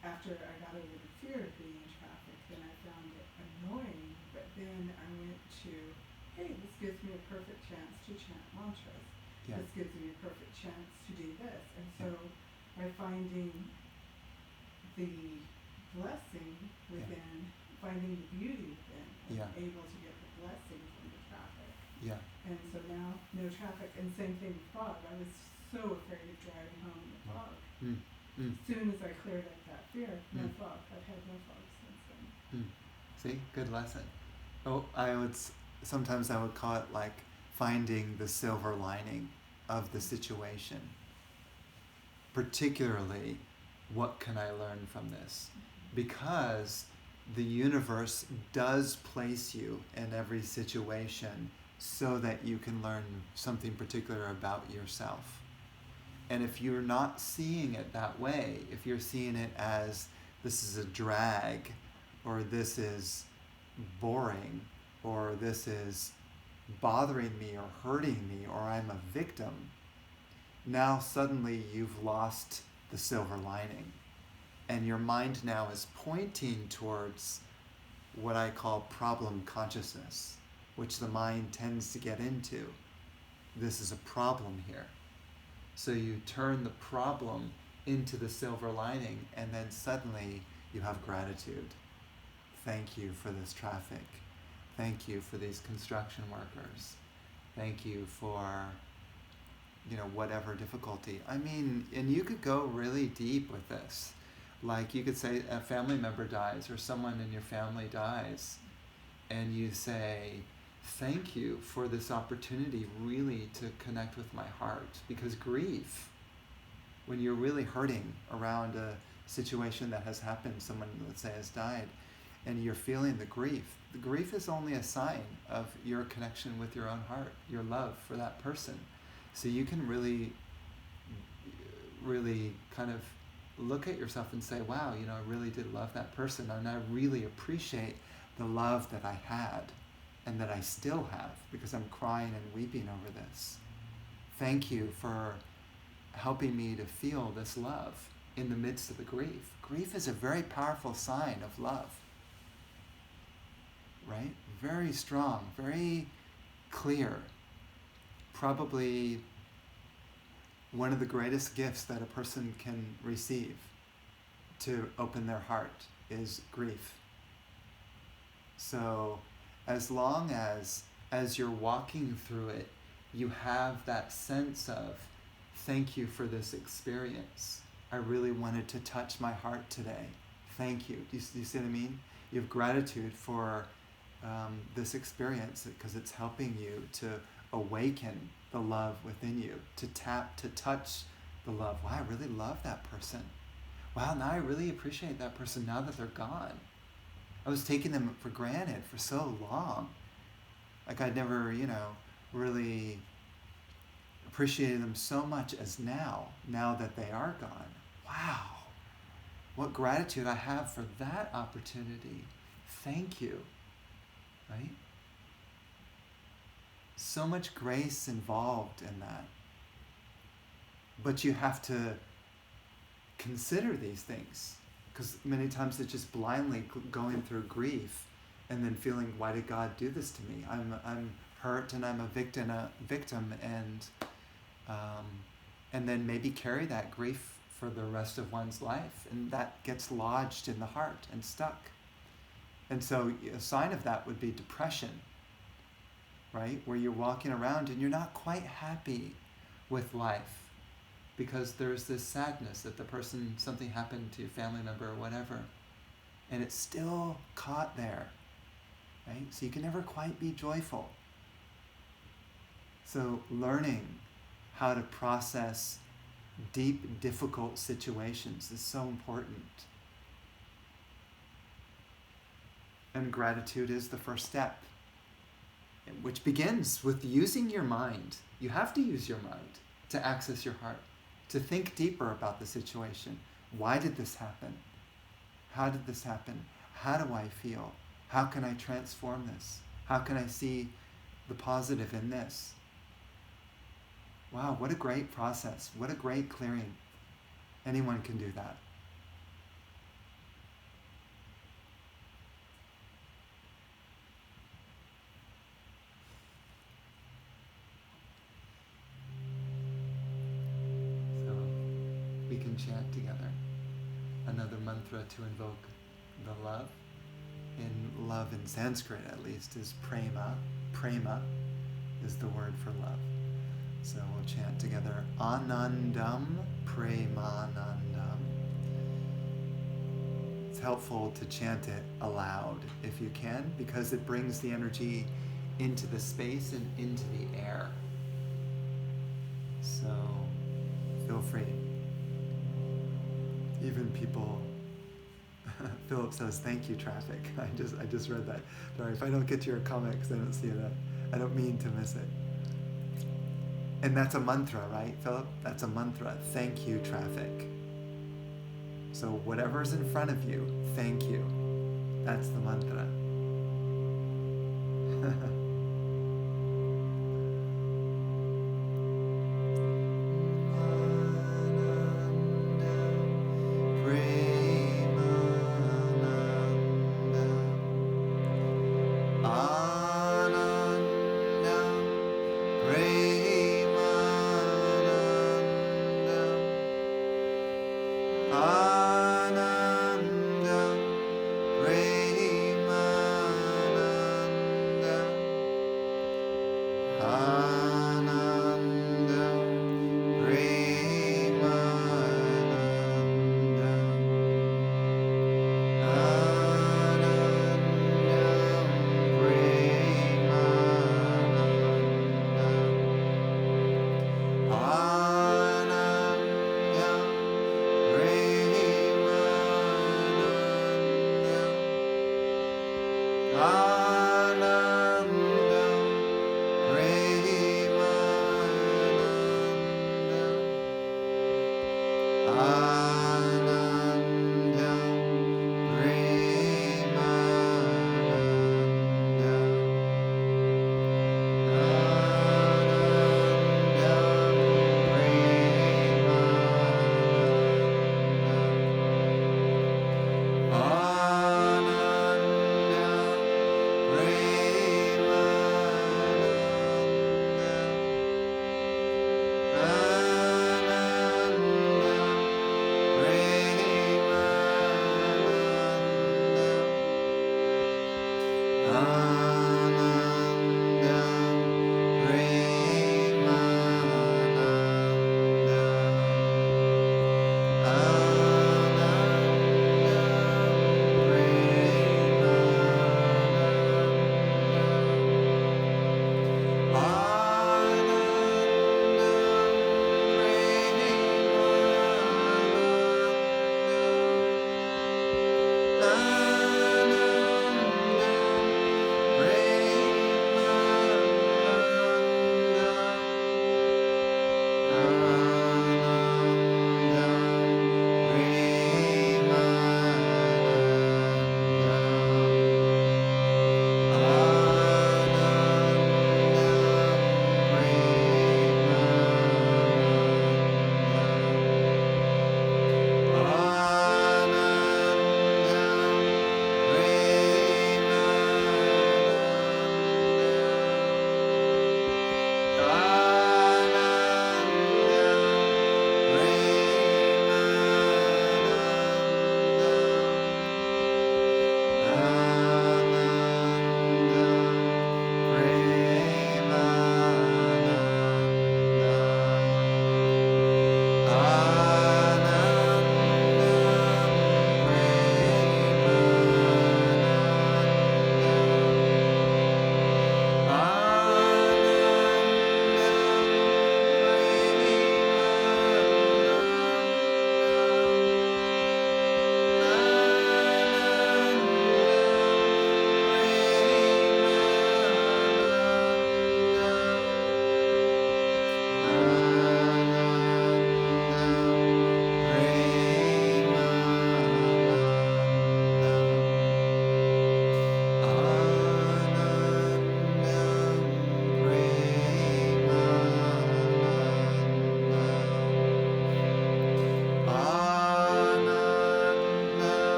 after I got over the fear of being in traffic, then I found it annoying, but then I went to, hey, this gives me a perfect chance to chant mantras. Yeah. This gives me a perfect chance to do this. And so by finding the blessing within, finding the beauty within, I'm able to get the blessing from the traffic. Yeah. And so now, no traffic. And same thing with fog. I was so afraid of driving home in the fog. As soon as I cleared up that fear, no fog. I've had no fog since then. See, good lesson. Oh, sometimes I would call it like finding the silver lining of the situation. Particularly, what can I learn from this? Because the universe does place you in every situation so that you can learn something particular about yourself. And if you're not seeing it that way, if you're seeing it as this is a drag, or this is boring, or this is bothering me or hurting me, or I'm a victim, now suddenly you've lost the silver lining. And your mind now is pointing towards what I call problem consciousness, which the mind tends to get into. This is a problem here. So you turn the problem into the silver lining, and then suddenly you have gratitude. Thank you for this traffic. Thank you for these construction workers. Thank you for, whatever difficulty. I mean, and you could go really deep with this. Like you could say a family member dies, or someone in your family dies, and you say, thank you for this opportunity really to connect with my heart. Because grief, when you're really hurting around a situation that has happened, someone, let's say, has died, and you're feeling the grief is only a sign of your connection with your own heart, your love for that person. So you can really, really kind of look at yourself and say, wow, I really did love that person, and I really appreciate the love that I had and that I still have, because I'm crying and weeping over this. Thank you for helping me to feel this love in the midst of the grief. Grief is a very powerful sign of love, right? Very strong, very clear. Probably one of the greatest gifts that a person can receive to open their heart is grief. So as long as you're walking through it, you have that sense of, thank you for this experience. I really wanted to touch my heart today. Thank you. Do you see what I mean? You have gratitude for this experience, because it's helping you to awaken the love within you, to touch the love. Wow, I really love that person. Wow, now I really appreciate that person now that they're gone. I was taking them for granted for so long. Like I'd never, really appreciated them so much as now that they are gone. Wow, what gratitude I have for that opportunity. Thank you, right? So much grace involved in that. But you have to consider these things, because many times it's just blindly going through grief and then feeling, why did God do this to me? I'm hurt and I'm a victim, and then maybe carry that grief for the rest of one's life, and that gets lodged in the heart and stuck. And so a sign of that would be depression, right? Where you're walking around and you're not quite happy with life because there's this sadness that something happened to your family member or whatever, and it's still caught there, right? So you can never quite be joyful. So learning how to process deep, difficult situations is so important. And gratitude is the first step, which begins with using your mind. You have to use your mind to access your heart, to think deeper about the situation. Why did this happen? How did this happen? How do I feel? How can I transform this? How can I see the positive in this? Wow, what a great process. What a great clearing. Anyone can do that. So we can chant together another mantra to invoke the love. In love in Sanskrit at least is prema. Prema is the word for love. So we'll chant together Anandam Premanandam. It's helpful to chant it aloud if you can, because it brings the energy into the space and into the air. So feel free. Even people, Philip says, thank you, traffic. I just read that. Sorry, if I don't get to your comment because I don't see it, I don't mean to miss it. And that's a mantra, right, Philip? That's a mantra. Thank you, traffic. So whatever's in front of you, thank you. That's the mantra.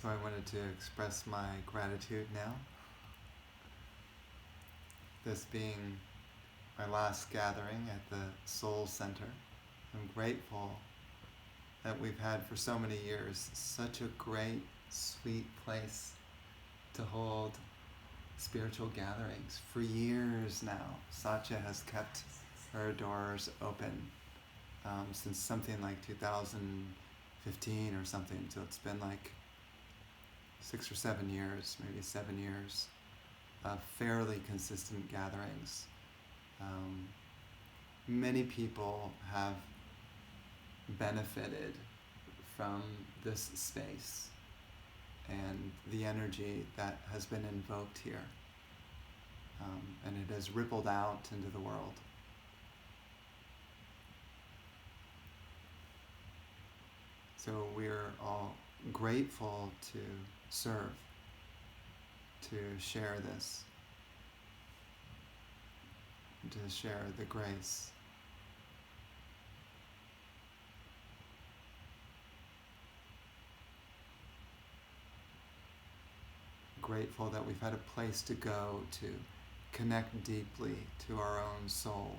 So I wanted to express my gratitude now. This being my last gathering at the Soul Center. I'm grateful that we've had for so many years such a great, sweet place to hold spiritual gatherings. For years now, Satya has kept her doors open since something like 2015 or something. So it's been like 6 or 7 years, maybe 7 years of fairly consistent gatherings. Many people have benefited from this space and the energy that has been invoked here. And it has rippled out into the world. So we're all grateful to serve, to share this, to share the grace. Grateful that we've had a place to go to connect deeply to our own soul.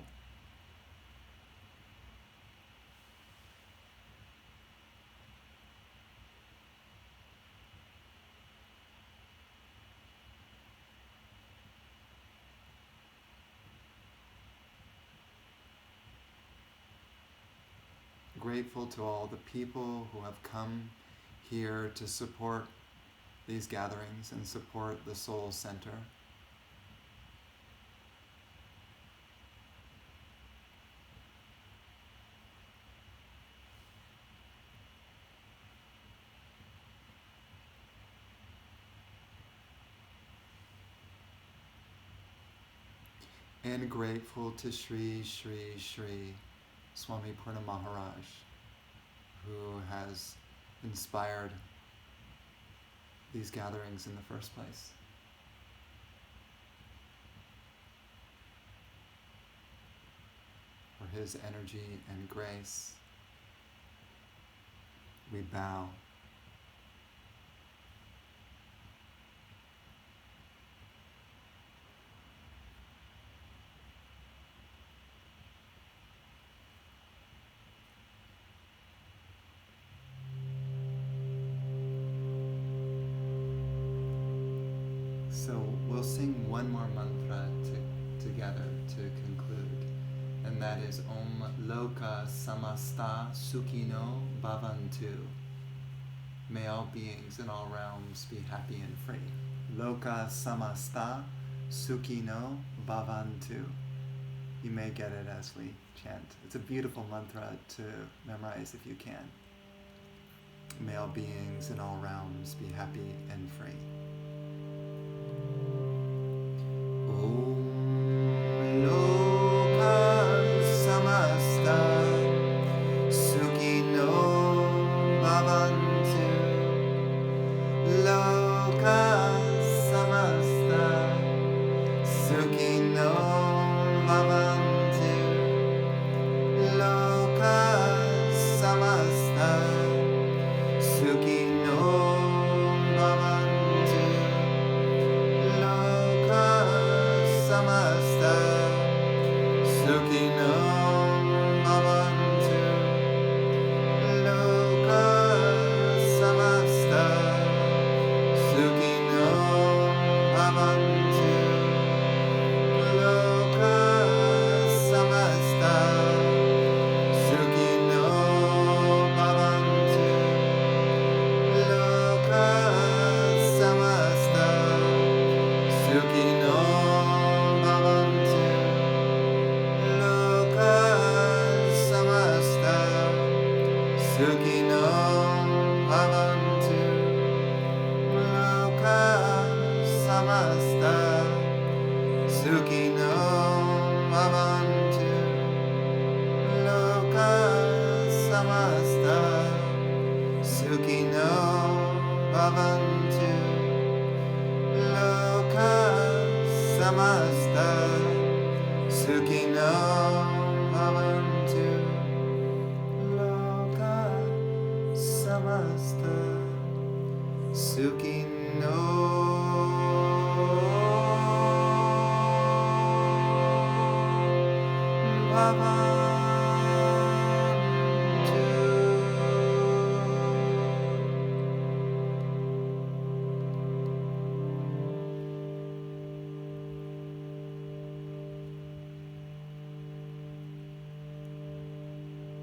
Grateful to all the people who have come here to support these gatherings and support the Soul Center. And grateful to Sri Sri Sri Swami Purna Maharaj, who has inspired these gatherings in the first place. For his energy and grace, we bow. So we'll sing one more mantra together to conclude, and that is Om Loka Samasta Sukhino Bhavantu. May all beings in all realms be happy and free. Loka Samasta Sukhino Bhavantu. You may get it as we chant. It's a beautiful mantra to memorize if you can. May all beings in all realms be happy and free. Om Loka Samasta Sukhino Bhavantu. Loka Samasta Sukhino Bhavantu. Loka Samasta Sukhino Bhavantu. Loka Samasta Sukhino Bhavantu. Loka Samasta Sukhino Bhavantu. Loka Samasta Sukhino Bhavantu. Loka Samasta Sukhino Bhavantu. Loka Samasta Sukhino Bhavantu. Loka Samasta Sukhino Bhavantu. Loka Samasta Sukhino Bhavantu. Loka Samasta Sukhino Bhavantu. Loka Samasta Suki no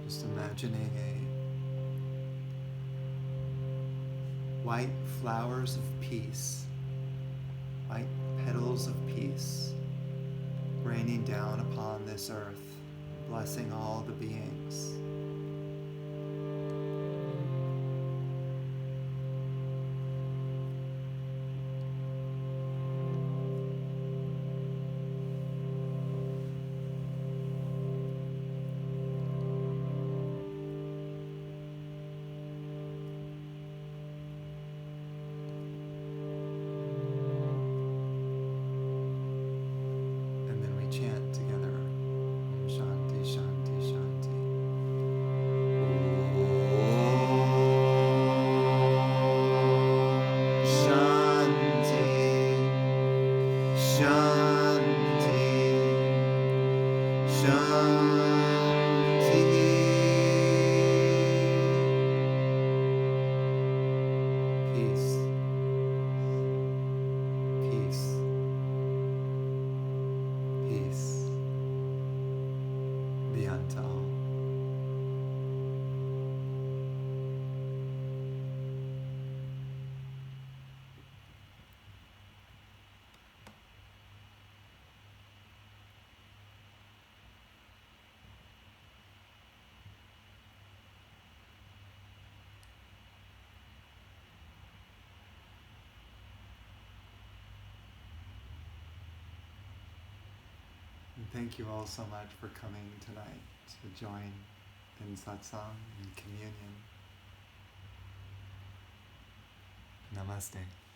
Just imagining white flowers of peace, white petals of peace, raining down upon this earth, blessing all the beings. And then we chant together. Om Shanti, Shanti, Shanti. Om Shanti, Shanti, Shanti. Peace, peace, peace. Be unto all. And thank you all so much for coming tonight to join in satsang and communion. Namaste.